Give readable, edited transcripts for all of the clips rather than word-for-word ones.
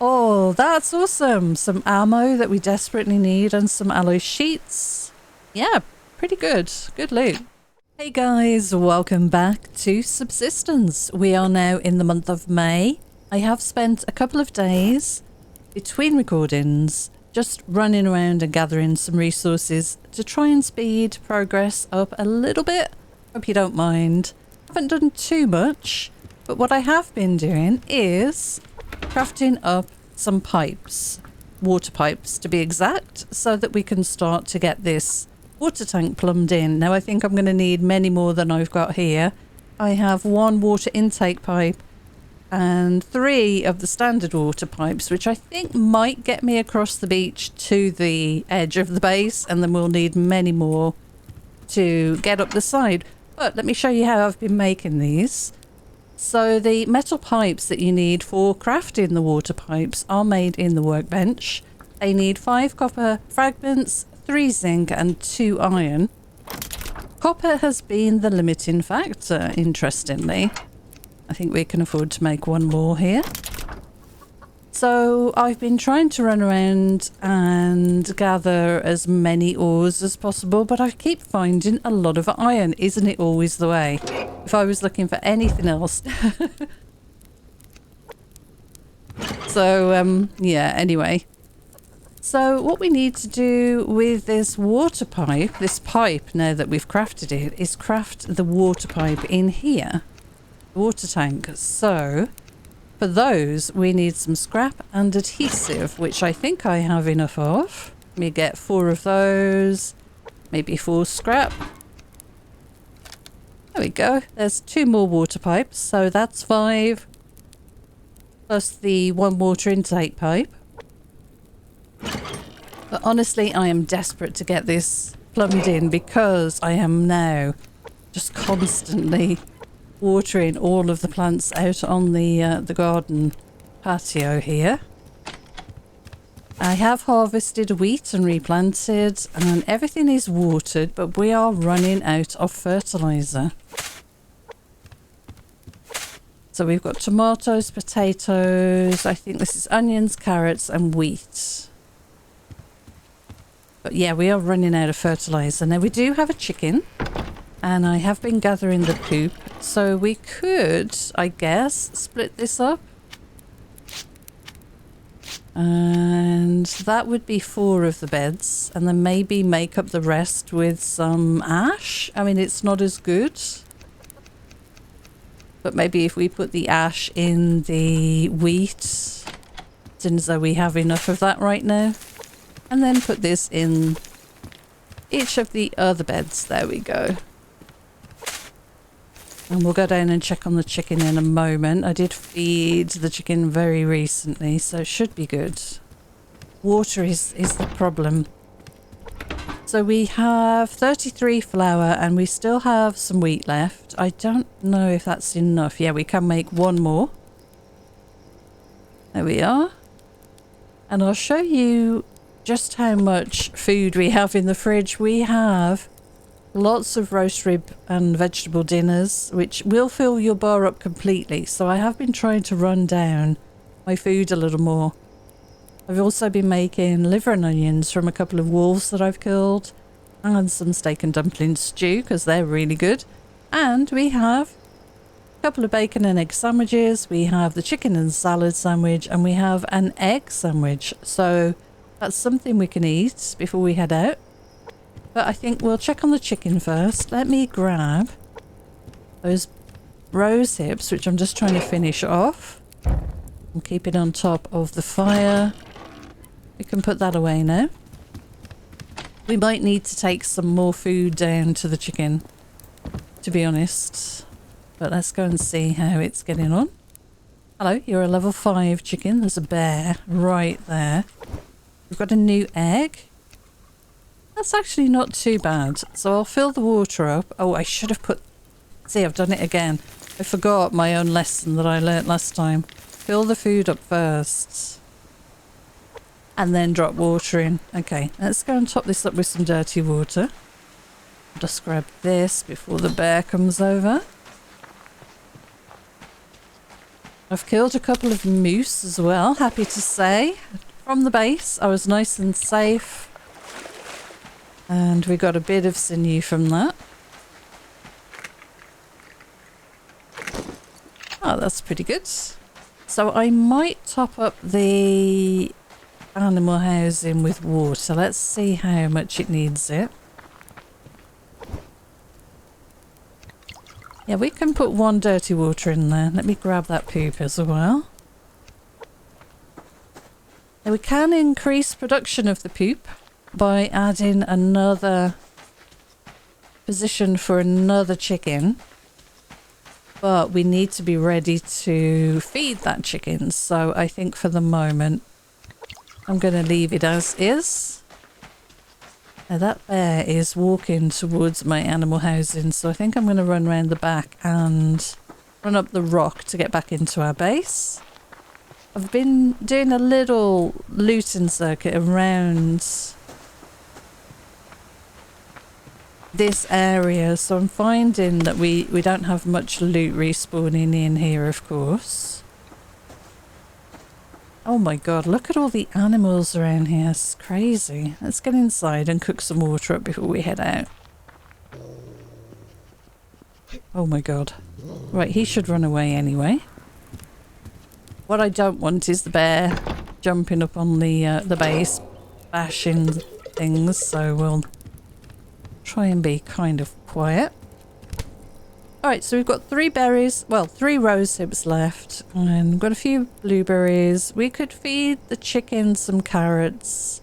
Oh, that's awesome. Some ammo that we desperately need and some alloy sheets. Yeah, pretty good. Good loot. Hey guys, welcome back to Subsistence. We are now in the month of May. I have spent a couple of days between recordings just running around and gathering some resources to try and speed progress up a little bit. Hope you don't mind. Haven't done too much, but what I have been doing is crafting up some pipes, water pipes to be exact, so that we can start to get this water tank plumbed in. Now I think I'm going to need many more than I've got here. I have one water intake pipe and 3 of the standard water pipes, which I think might get me across the beach to the edge of the base, and then we'll need many more to get up the side. But let me show you how I've been making these. So the metal pipes that you need for crafting the water pipes are made in the workbench. They need 5 copper fragments, 3 zinc and 2 iron. Copper has been the limiting factor, interestingly. I think we can afford to make 1 more here. So I've been trying to run around and gather as many ores as possible, but I keep finding a lot of iron. Isn't it always the way? If I was looking for anything else. So, yeah, anyway. So what we need to do with this water pipe, this pipe now that we've crafted it, is craft the water pipe in here. Water tank. So for those we need some scrap and adhesive, which I think I have enough of. Let me get 4 of those, maybe 4 scrap. There we go. There's 2 more water pipes, so that's 5 plus the 1 water intake pipe. But honestly, I am desperate to get this plumbed in because I am now just constantly watering all of the plants out on the garden patio here. I have harvested wheat and replanted, and everything is watered, but we are running out of fertilizer. So we've got tomatoes, potatoes, I think this is onions, carrots and wheat. But yeah, we are running out of fertilizer. Now we do have a chicken, and I have been gathering the poop, so we could, I guess, split this up. And that would be 4 of the beds, and then maybe make up the rest with some ash. I mean, it's not as good, but maybe if we put the ash in the wheat, since though we have enough of that right now, and then put this in each of the other beds. There we go. And we'll go down and check on the chicken in a moment. I did feed the chicken very recently, so it should be good. Water is the problem. So we have 33 flour and we still have some wheat left. I don't know if that's enough. Yeah, we can make 1 more. There we are. And I'll show you just how much food we have in the fridge. We have lots of roast rib and vegetable dinners, which will fill your bar up completely. So I have been trying to run down my food a little more. I've also been making liver and onions from a couple of wolves that I've killed, and some steak and dumpling stew because they're really good. And we have a couple of bacon and egg sandwiches. We have the chicken and salad sandwich, and we have an egg sandwich. So that's something we can eat before we head out. But I think we'll check on the chicken first. Let me grab those rose hips, which I'm just trying to finish off, and keep it on top of the fire. We can put that away now. We might need to take some more food down to the chicken, to be honest. But let's go and see how it's getting on. Hello, you're a level 5 chicken. There's a bear right there. We've got a new egg. That's actually not too bad. So I'll fill the water up. Oh, I should have put... See, I've done it again. I forgot my own lesson that I learnt last time. Fill the food up first. And then drop water in. Okay, let's go and top this up with some dirty water. Just grab this before the bear comes over. I've killed a couple of moose as well, happy to say. From the base, I was nice and safe. And we got a bit of sinew from that. Oh, that's pretty good. So I might top up the animal housing with water. Let's see how much it needs it. Yeah, we can put 1 dirty water in there. Let me grab that poop as well. Now we can increase production of the poop by adding another position for another chicken. But we need to be ready to feed that chicken. So I think for the moment, I'm going to leave it as is. Now that bear is walking towards my animal housing, so I think I'm going to run around the back and run up the rock to get back into our base. I've been doing a little looting circuit around this area, so I'm finding that we don't have much loot respawning in here, of course. Oh my god, look at all the animals around here. It's crazy. Let's get inside and cook some water up before we head out. Oh my god. Right, he should run away anyway. What I don't want is the bear jumping up on the base, bashing things, so we'll try and be kind of quiet. Alright, so we've got 3 berries, well, 3 rose hips left, and we've got a few blueberries. We could feed the chicken some carrots.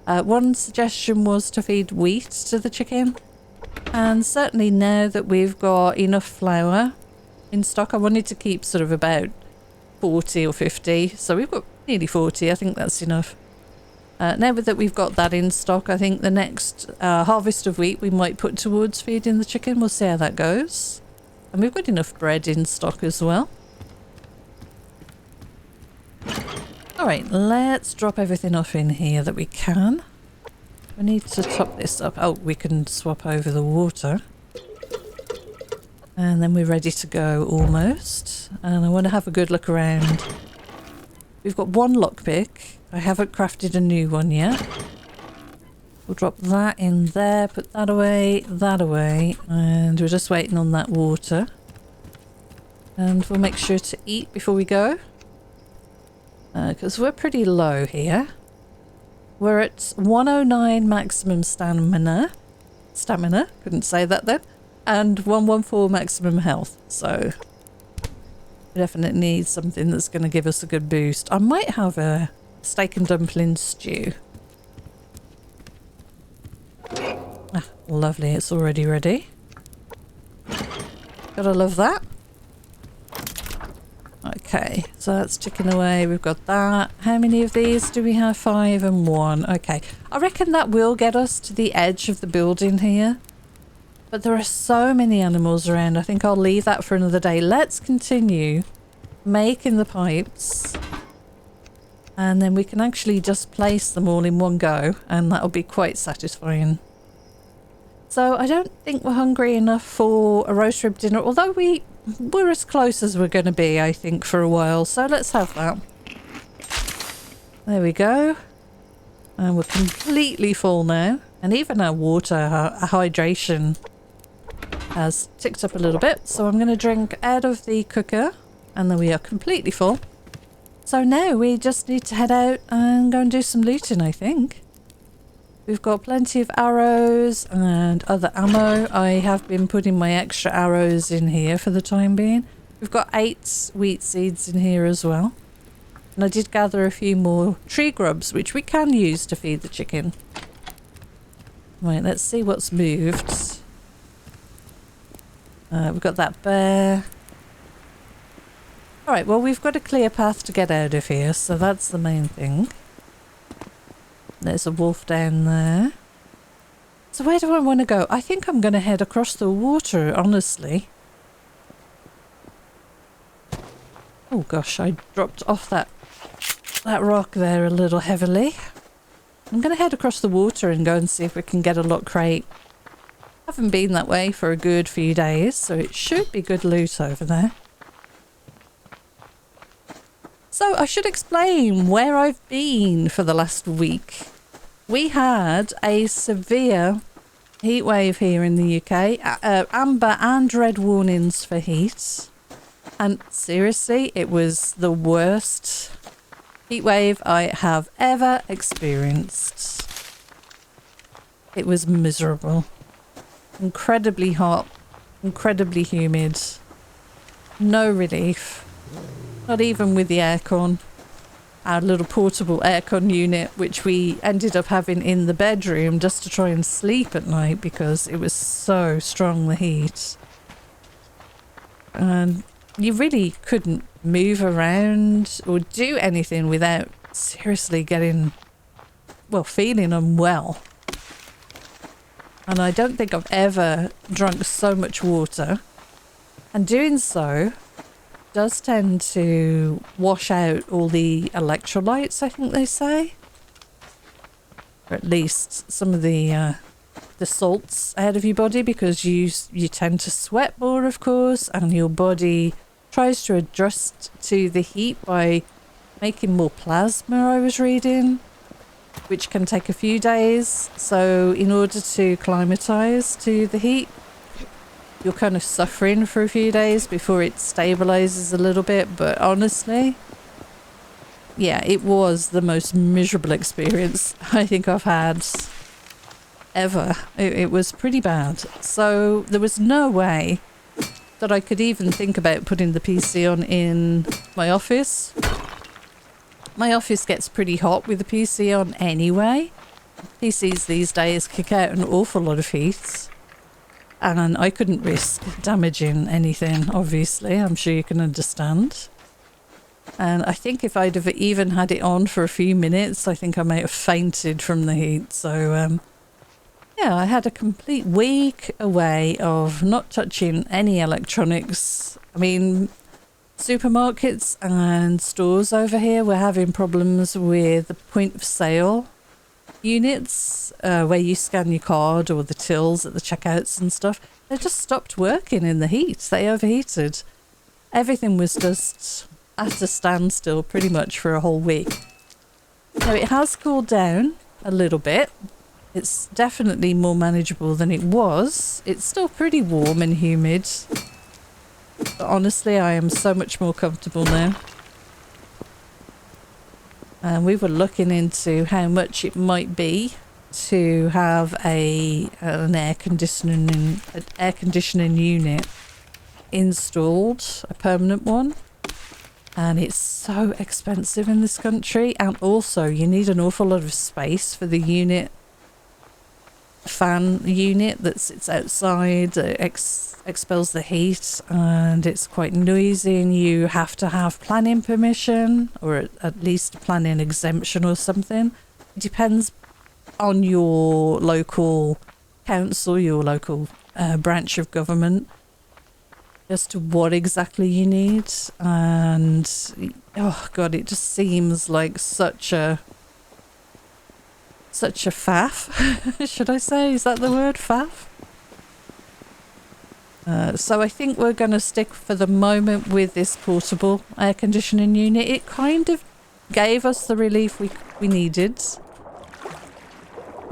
One suggestion was to feed wheat to the chicken, and certainly now that we've got enough flour in stock, I wanted to keep sort of about 40 or 50, so we've got nearly 40, I think that's enough. Now that we've got that in stock, I think the next harvest of wheat we might put towards feeding the chicken. We'll see how that goes. And we've got enough bread in stock as well. Alright, let's drop everything off in here that we can. We need to top this up. Oh, we can swap over the water. And then we're ready to go almost. And I want to have a good look around. We've got 1 lockpick. I haven't crafted a new one yet. We'll drop that in there, put that away, and we're just waiting on that water. And we'll make sure to eat before we go, because we're pretty low here. We're at 109 maximum stamina, couldn't say that then, and 114 maximum health, so we definitely need something that's going to give us a good boost. I might have a steak and dumpling stew. Ah, lovely, it's already ready. Gotta love that. Okay, so that's ticking away. We've got that. How many of these do we have? 5 and 1. Okay, I reckon that will get us to the edge of the building here. But there are so many animals around. I think I'll leave that for another day. Let's continue making the pipes. And then we can actually just place them all in one go. And that'll be quite satisfying. So I don't think we're hungry enough for a roast rib dinner. Although we're as close as we're going to be, I think, for a while. So let's have that. There we go. And we're completely full now. And even our water, our hydration has ticked up a little bit. So I'm going to drink out of the cooker. And then we are completely full. So now we just need to head out and go and do some looting, I think. We've got plenty of arrows and other ammo. I have been putting my extra arrows in here for the time being. We've got 8 wheat seeds in here as well. And I did gather a few more tree grubs, which we can use to feed the chicken. Right, let's see what's moved. We've got that bear. Alright, well, we've got a clear path to get out of here, so that's the main thing. There's a wolf down there. So where do I want to go? I think I'm going to head across the water, honestly. Oh gosh, I dropped off that rock there a little heavily. I'm going to head across the water and go and see if we can get a loot crate. Haven't been that way for a good few days, so it should be good loot over there. So I should explain where I've been for the last week. We had a severe heat wave here in the UK, amber and red warnings for heat. And seriously, it was the worst heat wave I have ever experienced. It was miserable. Incredibly hot, incredibly humid. No relief. Not even with the aircon. Our little portable aircon unit, which we ended up having in the bedroom just to try and sleep at night because it was so strong, the heat. And you really couldn't move around or do anything without seriously feeling unwell. And I don't think I've ever drunk so much water. And doing so does tend to wash out all the electrolytes, I think they say. Or at least some of the salts out of your body, because you tend to sweat more, of course, and your body tries to adjust to the heat by making more plasma, I was reading, which can take a few days. So in order to acclimatise to the heat, you're kind of suffering for a few days before it stabilizes a little bit. But honestly, yeah, it was the most miserable experience I think I've had ever. It was pretty bad. So there was no way that I could even think about putting the PC on in my office. My office gets pretty hot with the PC on anyway. PCs these days kick out an awful lot of heat. And I couldn't risk damaging anything, obviously. I'm sure you can understand. And I think if I'd have even had it on for a few minutes, I think I might have fainted from the heat. So, yeah, I had a complete week away of not touching any electronics. I mean, supermarkets and stores over here were having problems with the point of sale units, where you scan your card, or the tills at the checkouts and stuff. They just stopped working in the heat. They overheated. Everything was just at a standstill pretty much for a whole week. Now it has cooled down a little bit. It's definitely more manageable than it was. It's still pretty warm and humid, but honestly I am so much more comfortable now. And we were looking into how much it might be to have an air conditioning unit installed, a permanent one. And it's so expensive in this country, and also you need an awful lot of space for the fan unit that sits outside, expels the heat, and it's quite noisy, and you have to have planning permission, or at least a planning exemption or something. It depends on your local council, your local branch of government, as to what exactly you need. And oh god, it just seems like such a faff. Should I say, is that the word, faff? So I think we're going to stick for the moment with this portable air conditioning unit. It kind of gave us the relief we needed.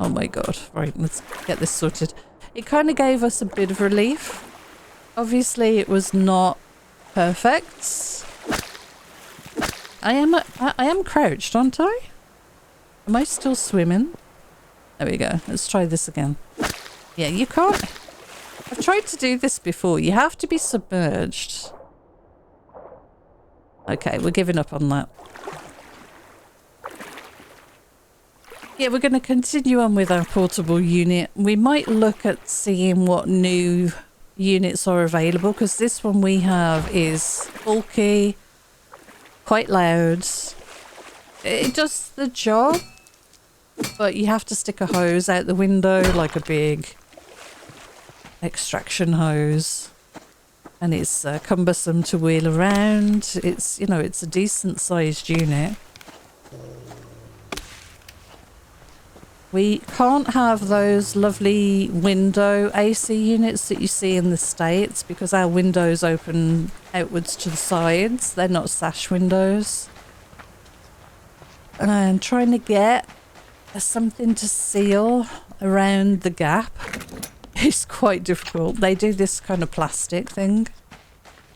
Oh my god, right, let's get this sorted. It kind of gave us a bit of relief. Obviously it was not perfect. I am crouched, aren't I? Am I still swimming? There we go. Let's try this again. Yeah, you can't... I've tried to do this before. You have to be submerged. Okay, we're giving up on that. Yeah, we're going to continue on with our portable unit. We might look at seeing what new units are available, because this one we have is bulky, quite loud. It does the job, but you have to stick a hose out the window, like a big extraction hose, and it's cumbersome to wheel around. It's, you know, it's a decent sized unit. We can't have those lovely window AC units that you see in the States, because our windows open outwards to the sides. They're not sash windows. and trying to get something to seal around the gap is quite difficult. They do this kind of plastic thing,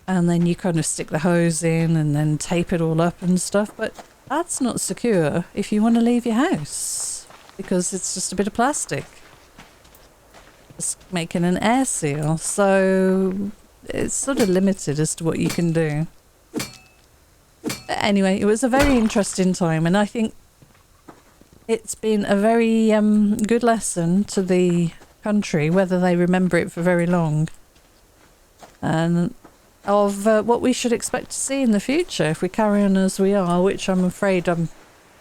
and then you kind of stick the hose in and then tape it all up and stuff, but that's not secure if you want to leave your house, because it's just a bit of plastic. It's making an air seal, so it's sort of limited as to what you can do. But anyway, it was a very interesting time, and I think it's been a very good lesson to the country, whether they remember it for very long, and of what we should expect to see in the future if we carry on as we are, which I'm afraid I'm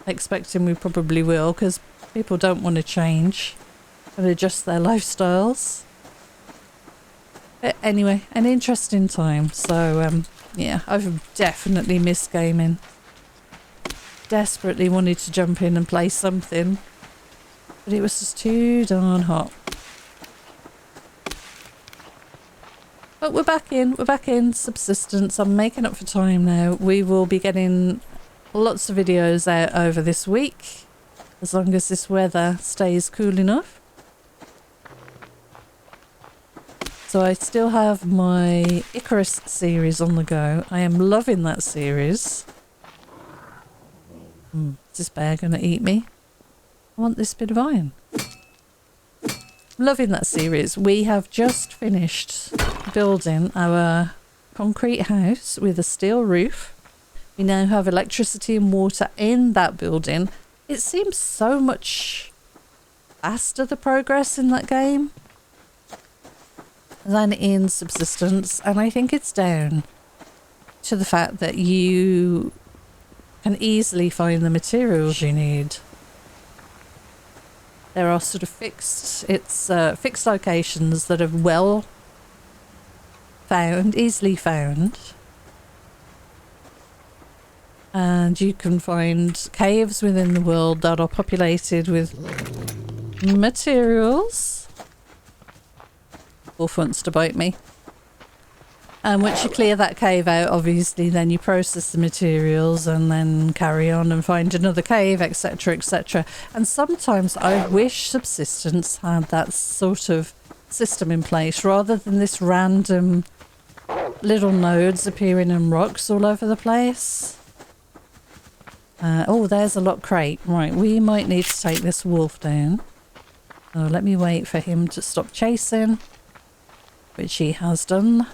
expecting we probably will, because people don't want to change and adjust their lifestyles. But anyway, an interesting time. So yeah, I've definitely missed gaming. Desperately wanted to jump in and play something, but it was just too darn hot. But we're back in Subsistence. I'm making up for time now. We will be getting lots of videos out over this week, as long as this weather stays cool enough. So I still have my Icarus series on the go. I am loving that series. Is this bear going to eat me? I want this bit of iron. Loving that series. We have just finished building our concrete house with a steel roof. We now have electricity and water in that building. It seems so much faster, the progress in that game, than in Subsistence, and I think it's down to the fact that you can easily find the materials you need. There are sort of fixed locations that are well found, easily found. And you can find caves within the world that are populated with materials. Wolf wants to bite me. And once you clear that cave out, obviously, then you process the materials and then carry on and find another cave, etc., etc. And sometimes I wish Subsistence had that sort of system in place, rather than this random little nodes appearing in rocks all over the place. Oh, there's a lock crate. Right, we might need to take this wolf down. So let me wait for him to stop chasing, which he has done.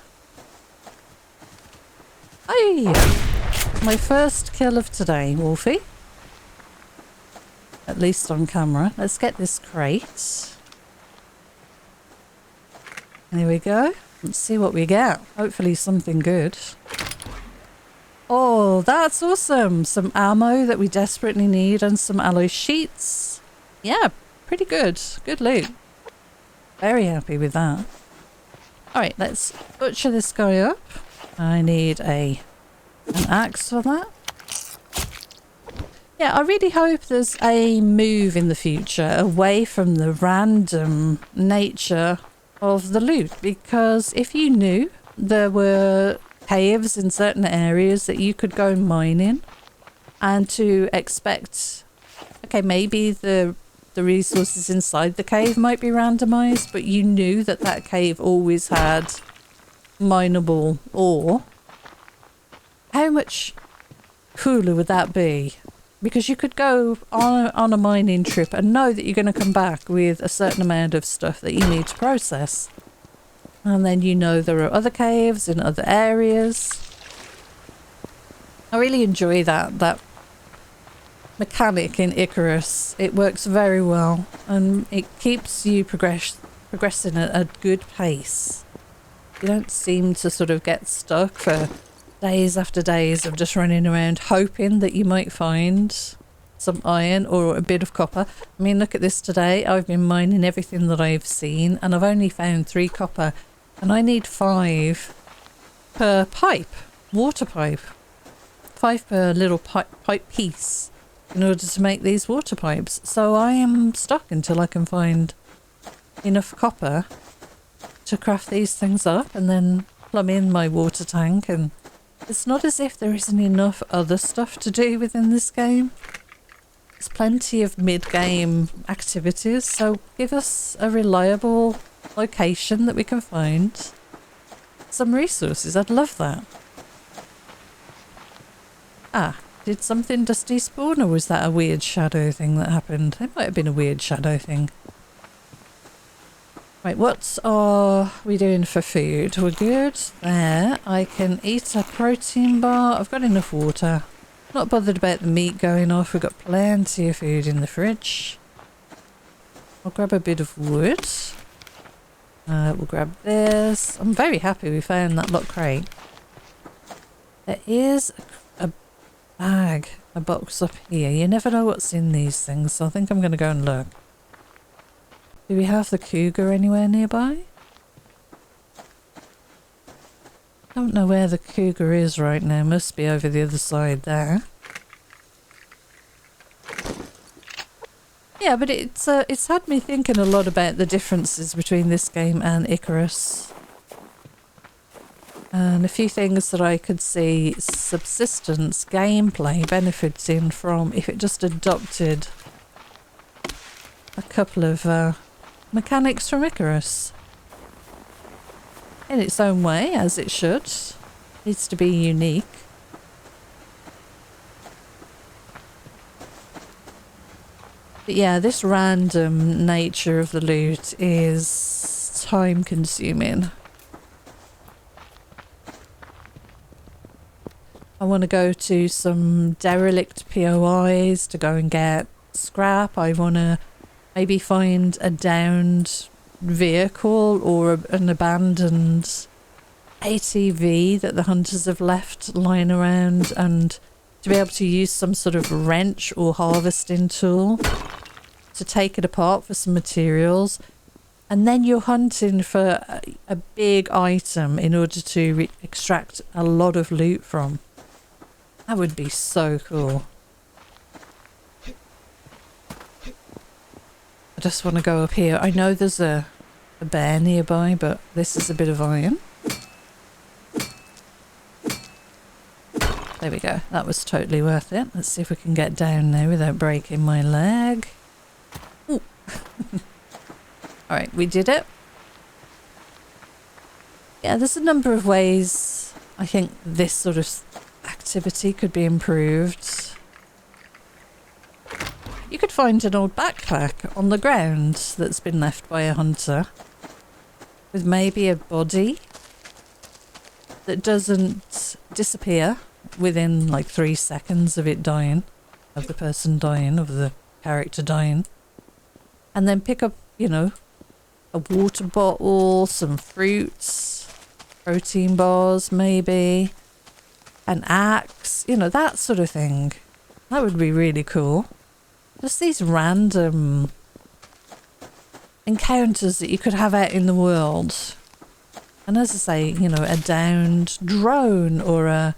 Hey! My first kill of today, Wolfie. At least on camera. Let's get this crate. There we go. Let's see what we get. Hopefully something good. Oh, that's awesome. Some ammo that we desperately need and some alloy sheets. Yeah, pretty good. Good loot. Very happy with that. Alright, let's butcher this guy up. I need an axe for that. Yeah, I really hope there's a move in the future away from the random nature of the loot, because if you knew there were caves in certain areas that you could go mine in, and to expect, okay, maybe the resources inside the cave might be randomized, but you knew that that cave always had mineable ore, how much cooler would that be? Because you could go on a mining trip and know that you're going to come back with a certain amount of stuff that you need to process. And then you know there are other caves in other areas. I really enjoy that mechanic in Icarus. It works very well and it keeps you progressing at a good pace. You don't seem to sort of get stuck for days after days of just running around hoping that you might find some iron or a bit of copper. I mean, look at this today. I've been mining everything that I've seen and I've only found 3 copper, and I need 5 per pipe, water pipe. 5 per little pipe piece in order to make these water pipes. So I am stuck until I can find enough copper to craft these things up and then plumb in my water tank. And it's not as if there isn't enough other stuff to do within this game. There's plenty of mid-game activities, so give us a reliable location that we can find some resources. I'd love that. Ah, did something just despawn, or was that a weird shadow thing that happened? It might have been a weird shadow thing. Right, what are we doing for food? We're good there. I can eat a protein bar. I've got enough water. Not bothered about the meat going off. We've got plenty of food in the fridge. I'll grab a bit of wood. We'll grab this. I'm very happy we found that lock crate. There is a bag, a box up here. You never know what's in these things, so I think I'm going to go and look. Do we have the cougar anywhere nearby? Don't know where the cougar is right now. Must be over the other side there. Yeah, but it's had me thinking a lot about the differences between this game and Icarus. And a few things that I could see Subsistence gameplay benefiting from if it just adopted a couple of mechanics from Icarus. In its own way, as it should. Needs to be unique. But yeah, this random nature of the loot is time consuming. I want to go to some derelict POIs to go and get scrap. I want to maybe find a downed vehicle or an abandoned ATV that the hunters have left lying around, and to be able to use some sort of wrench or harvesting tool to take it apart for some materials. And then you're hunting for a big item in order to extract a lot of loot from. That would be so cool. I just want to go up here. I know there's a bear nearby, but this is a bit of iron. There we go. That was totally worth it. Let's see if we can get down there without breaking my leg. Ooh. Alright, we did it. Yeah, there's a number of ways I think this sort of activity could be improved. You could find an old backpack on the ground that's been left by a hunter with maybe a body that doesn't disappear within like 3 seconds of it dying, of the person dying, of the character dying. And then pick up, you know, a water bottle, some fruits, protein bars maybe, an axe, you know, that sort of thing. That would be really cool. Just these random encounters that you could have out in the world. And as I say, you know, a downed drone or a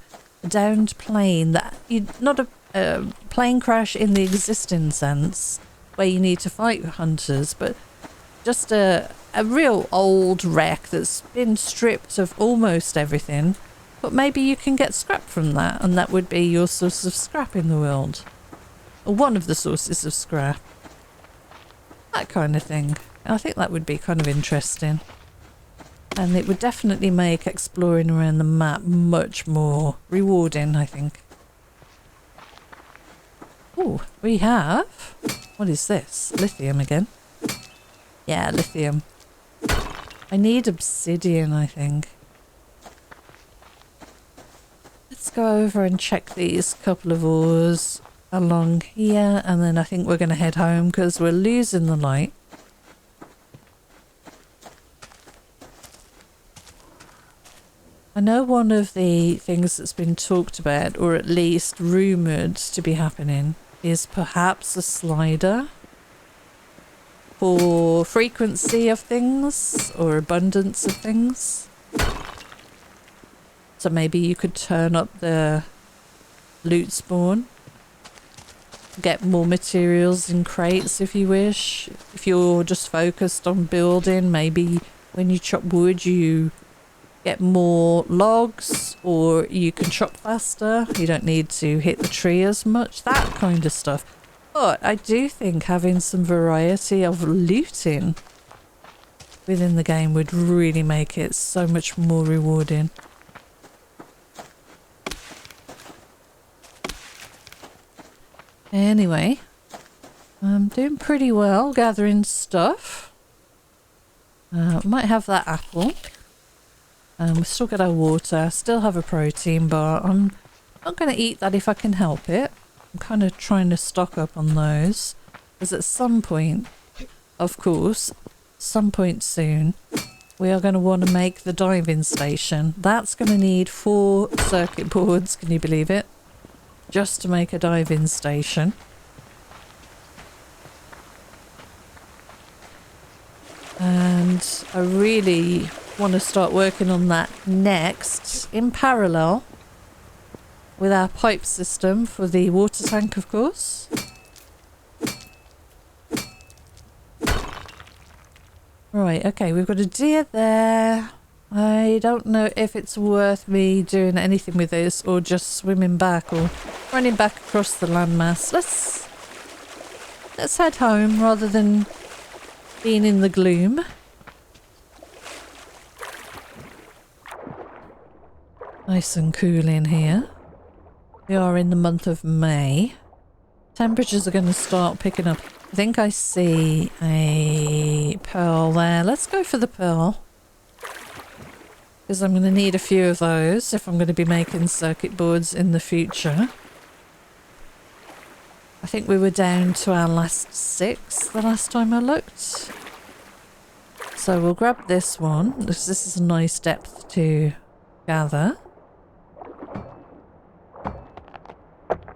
downed plane, that not a plane crash in the existing sense where you need to fight hunters, but just a real old wreck that's been stripped of almost everything, but maybe you can get scrap from that, and that would be your source of scrap in the world. Or one of the sources of scrap. That kind of thing. I think that would be kind of interesting. And it would definitely make exploring around the map much more rewarding, I think. Oh, we have... What is this? Lithium again. Yeah, lithium. I need obsidian, I think. Let's go over and check these couple of ores along here, and then I think we're going to head home because we're losing the light. I know one of the things that's been talked about, or at least rumoured to be happening, is perhaps a slider for frequency of things or abundance of things. So maybe you could turn up the loot spawn, get more materials in crates if you wish. If you're just focused on building, maybe when you chop wood you get more logs, or you can chop faster. You don't need to hit the tree as much. That kind of stuff. But I do think having some variety of looting within the game would really make it so much more rewarding. Anyway, I'm doing pretty well gathering stuff. Might have that apple. We've still got our water, still have a protein bar. I'm not going to eat that if I can help it. I'm kind of trying to stock up on those. Because at some point, of course, some point soon, we are going to want to make the diving station. That's going to need 4 circuit boards, can you believe it? Just to make a diving station. And I really want to start working on that next in parallel with our pipe system for the water tank, of course. Right, okay, we've got a deer there. I don't know if it's worth me doing anything with this or just swimming back or running back across the landmass. Let's head home rather than being in the gloom. Nice and cool in here. We are in the month of May. Temperatures are going to start picking up. I think I see a pearl there. Let's go for the pearl. Because I'm going to need a few of those if I'm going to be making circuit boards in the future. I think we were down to our last 6 the last time I looked. So we'll grab this one, because this is a nice depth to gather.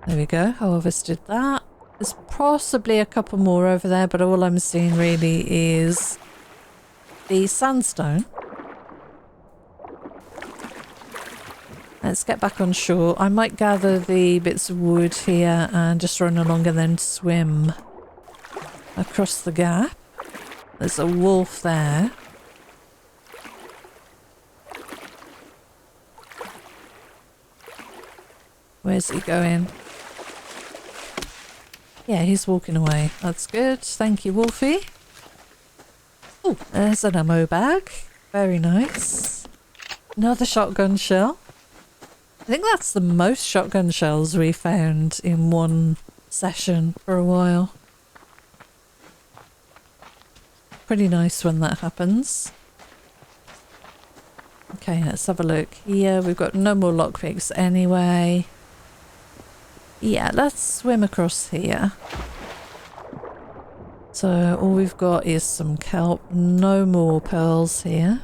There we go, I harvested that. There's possibly a couple more over there, but all I'm seeing really is the sandstone. Let's get back on shore. I might gather the bits of wood here and just run along and then swim across the gap. There's a wolf there. Where's he going? Yeah, he's walking away. That's good. Thank you, Wolfie. Oh, there's an ammo bag. Very nice. Another shotgun shell. I think that's the most shotgun shells we found in one session for a while. Pretty nice when that happens. Okay, let's have a look here. We've got no more lockpicks anyway. Yeah, let's swim across here. So all we've got is some kelp. No more pearls here.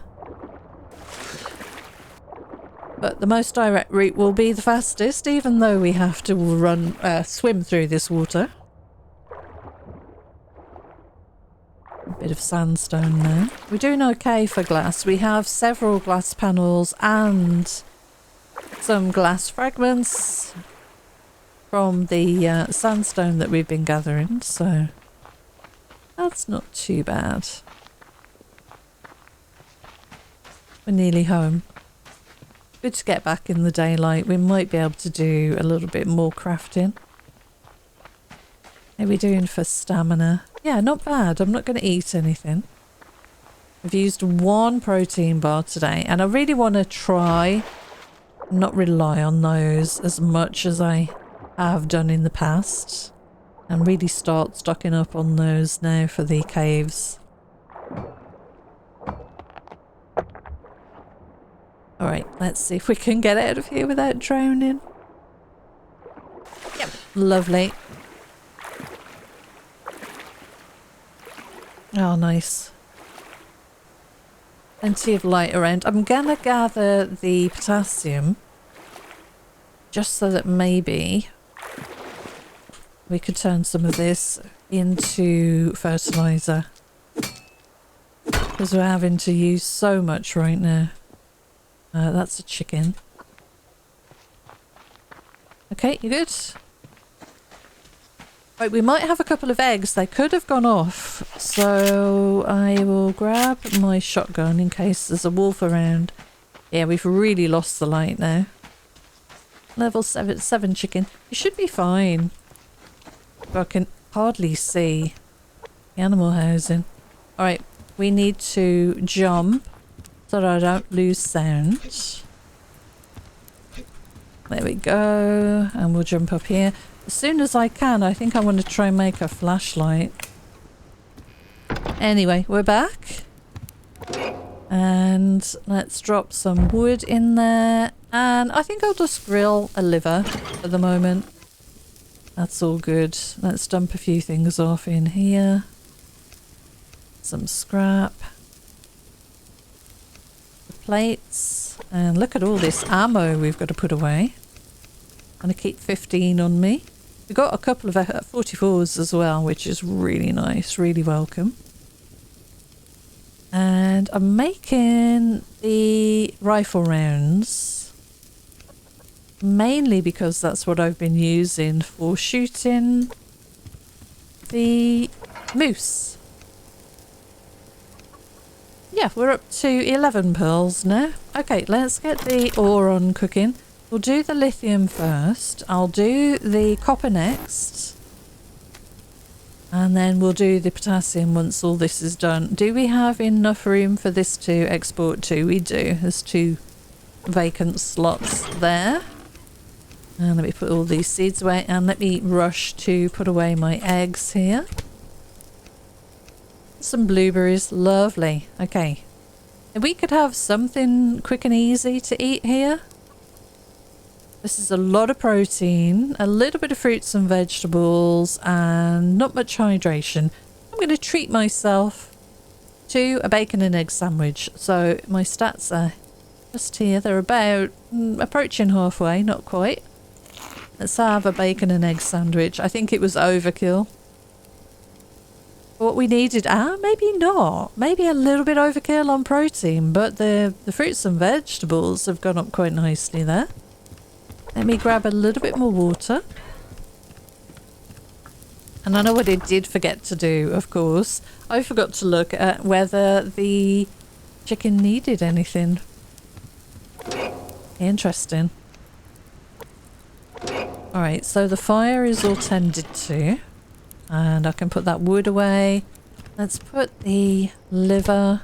But the most direct route will be the fastest, even though we have to swim through this water. A bit of sandstone there. We're doing okay for glass. We have several glass panels and some glass fragments from the sandstone that we've been gathering, so that's not too bad. We're nearly home. Good to get back in the daylight. We might be able to do a little bit more crafting. How are we doing for stamina? Yeah, not bad. I'm not going to eat anything. I've used 1 protein bar today, and I really want to try not rely on those as much as I have done in the past, and really start stocking up on those now for the caves. Alright, let's see if we can get out of here without drowning. Yep, lovely. Oh, nice. Plenty of light around. I'm gonna gather the potassium just so that maybe we could turn some of this into fertilizer, because we're having to use so much right now. That's a chicken. Okay, you good? Right, we might have a couple of eggs. They could have gone off, so I will grab my shotgun in case there's a wolf around. Yeah, we've really lost the light now. Level 7 chicken. You should be fine. If I can hardly see the animal housing. Alright, we need to jump so that I don't lose sound. There we go. And we'll jump up here. As soon as I can, I think I want to try and make a flashlight. Anyway, we're back. And let's drop some wood in there. And I think I'll just grill a liver at the moment. That's all good. Let's dump a few things off in here. Some scrap. The plates. And look at all this ammo we've got to put away. I'm going to keep 15 on me. We've got a couple of 44s as well, which is really nice, really welcome. And I'm making the rifle rounds mainly because that's what I've been using for shooting the moose. Yeah, we're up to 11 pearls now. Okay, let's get the ore on cooking. We'll do the lithium first. I'll do the copper next. And then we'll do the potassium once all this is done. Do we have enough room for this to export to? We do. There's 2 vacant slots there. And let me put all these seeds away. And let me rush to put away my eggs here. Some blueberries. Lovely. Okay. If we could have something quick and easy to eat here. This is a lot of protein, a little bit of fruits and vegetables, and not much hydration. I'm going to treat myself to a bacon and egg sandwich. So my stats are just here. They're about approaching halfway, not quite. Let's have a bacon and egg sandwich. I think it was overkill. What we needed, maybe not. Maybe a little bit overkill on protein, but the fruits and vegetables have gone up quite nicely there. Let me grab a little bit more water. And I know what I did forget to do, of course. I forgot to look at whether the chicken needed anything. Interesting. Alright, so the fire is all tended to. And I can put that wood away. Let's put the liver.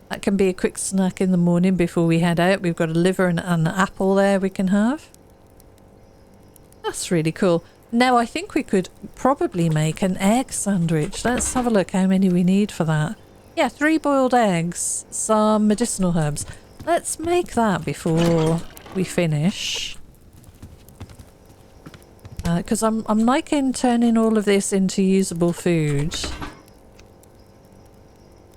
That can be a quick snack in the morning before we head out. We've got a liver and an apple there we can have. That's really cool. Now I think we could probably make an egg sandwich. Let's have a look how many we need for that. Yeah, 3 boiled eggs, some medicinal herbs. Let's make that before we finish. Because I'm liking turning all of this into usable food.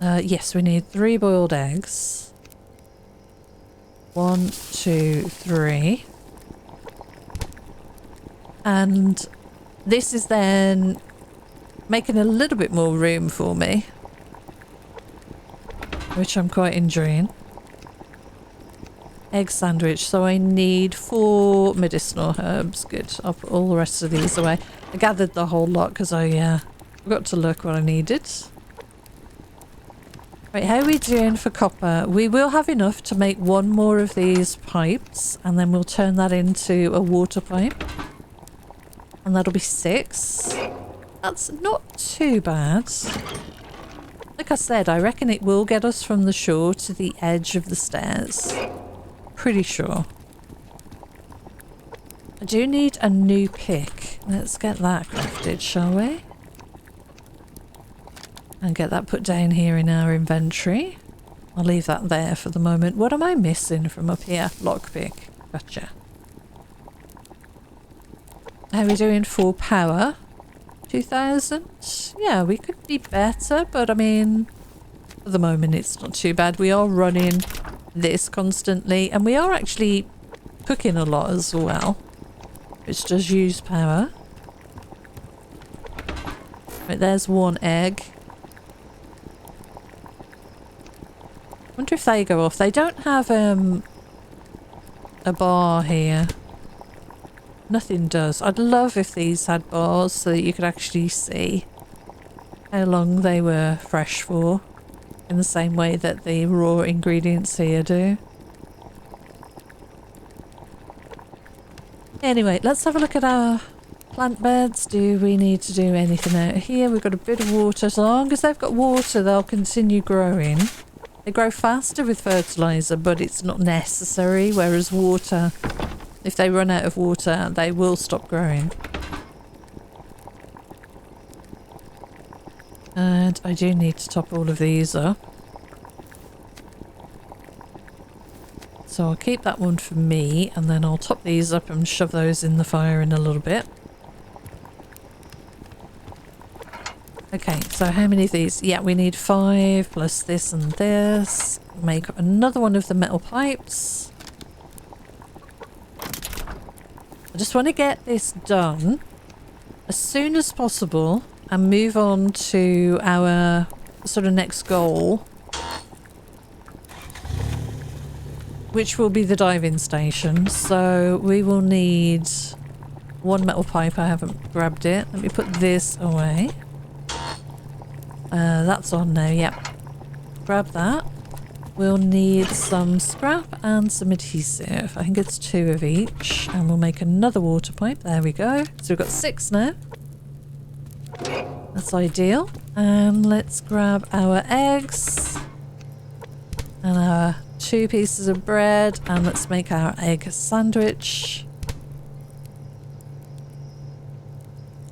Yes, we need 3 boiled eggs. 1, 2, 3. And this is then making a little bit more room for me, which I'm quite enjoying. Egg sandwich, so I need 4 medicinal herbs. Good, I'll put all the rest of these away. I gathered the whole lot because I forgot to look what I needed. Right, how are we doing for copper? We will have enough to make 1 more of these pipes, and then we'll turn that into a water pipe. And that'll be 6. That's not too bad. Like I said, I reckon it will get us from the shore to the edge of the stairs. Pretty sure. I do need a new pick. Let's get that crafted, shall we? And get that put down here in our inventory. I'll leave that there for the moment. What am I missing from up here? Lockpick. Gotcha. How are we doing for power? 2000? Yeah, we could be better, but I mean, at the moment it's not too bad. We are running this constantly, and we are actually cooking a lot as well, which does use power. Right, there's 1 egg. Wonder if they go off. They don't have a bar here. Nothing does. I'd love if these had bars so that you could actually see how long they were fresh for, in the same way that the raw ingredients here do. Anyway, let's have a look at our Plant beds, do we need to do anything out here? We've got a bit of water. As long as they've got water, they'll continue growing. They grow faster with fertiliser, but it's not necessary, whereas water, if they run out of water, they will stop growing. And I do need to top all of these up. So I'll keep that one for me, and then I'll top these up and shove those in the fire in a little bit. Okay, so how many of these? Yeah, we need 5 plus this and this. Make another one of the metal pipes. I just want to get this done as soon as possible and move on to our sort of next goal, which will be the diving station. So we will need 1 metal pipe. I haven't grabbed it. Let me put this away. That's on now, yep. Grab that. We'll need some scrap and some adhesive. I think it's 2 of each. And we'll make another water pipe. There we go. So we've got 6 now. That's ideal. And let's grab our eggs. And our 2 pieces of bread. And let's make our egg sandwich.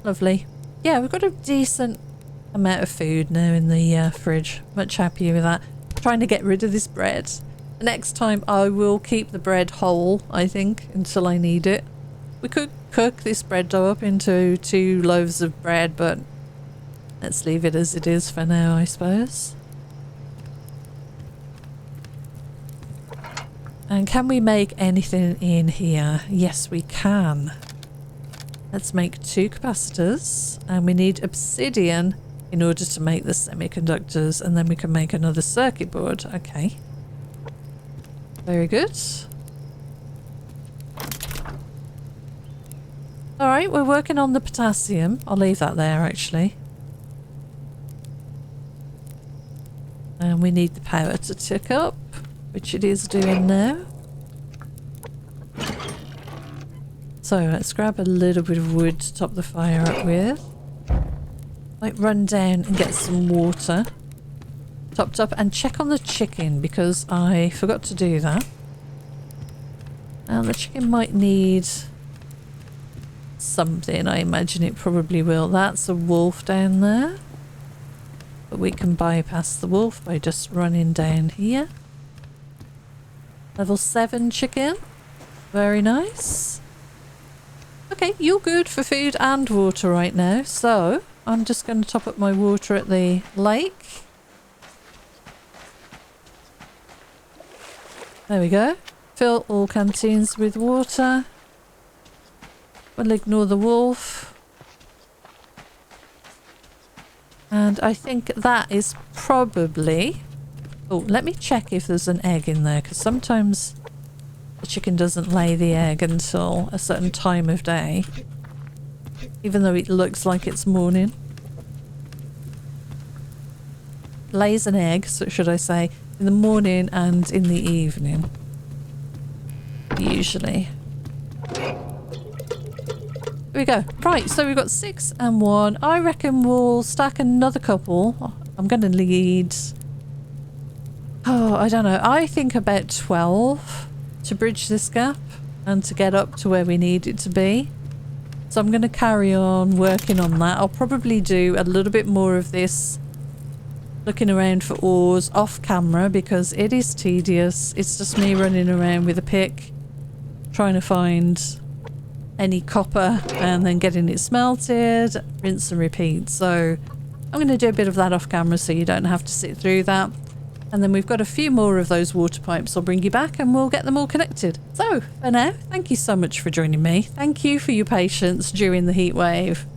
Lovely. Yeah, we've got a decent amount of food now in the fridge. Much happier with that. Trying to get rid of this bread. The next time I will keep the bread whole, I think, until I need it. We could cook this bread dough up into 2 loaves of bread, but let's leave it as it is for now, I suppose. And can we make anything in here? Yes, we can. Let's make 2 capacitors, and we need obsidian in order to make the semiconductors, and then we can make another circuit board. Okay. Very good. Alright, we're working on the potassium. I'll leave that there, actually. And we need the power to tick up, which it is doing now. So let's grab a little bit of wood to top the fire up with. Like run down and get some water topped up, and check on the chicken because I forgot to do that. And the chicken might need something. I imagine it probably will. That's a wolf down there, but we can bypass the wolf by just running down here. Level 7 chicken. Very nice. Okay, you're good for food and water right now, so I'm just going to top up my water at the lake. There we go. Fill all canteens with water. We'll ignore the wolf. And I think that is probably... Oh, let me check if there's an egg in there, because sometimes the chicken doesn't lay the egg until a certain time of day, even though it looks like it's morning. Lays an egg, so should I say, in the morning and in the evening. Usually. Here we go. Right, so we've got 6 and 1. I reckon we'll stack another couple. I'm going to need... Oh, I don't know. I think about 12 to bridge this gap and to get up to where we need it to be. So I'm going to carry on working on that. I'll probably do a little bit more of this looking around for ores off camera because it is tedious. It's just me running around with a pick trying to find any copper and then getting it smelted, rinse and repeat. So I'm going to do a bit of that off camera so you don't have to sit through that. And then we've got a few more of those water pipes. I'll bring you back and we'll get them all connected. So for now, thank you so much for joining me. Thank you for your patience during the heat wave.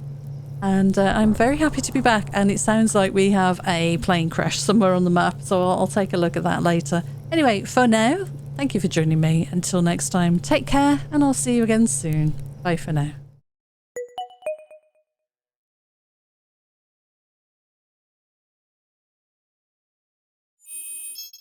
And I'm very happy to be back. And it sounds like we have a plane crash somewhere on the map. So I'll take a look at that later. Anyway, for now, thank you for joining me. Until next time, take care and I'll see you again soon. Bye for now.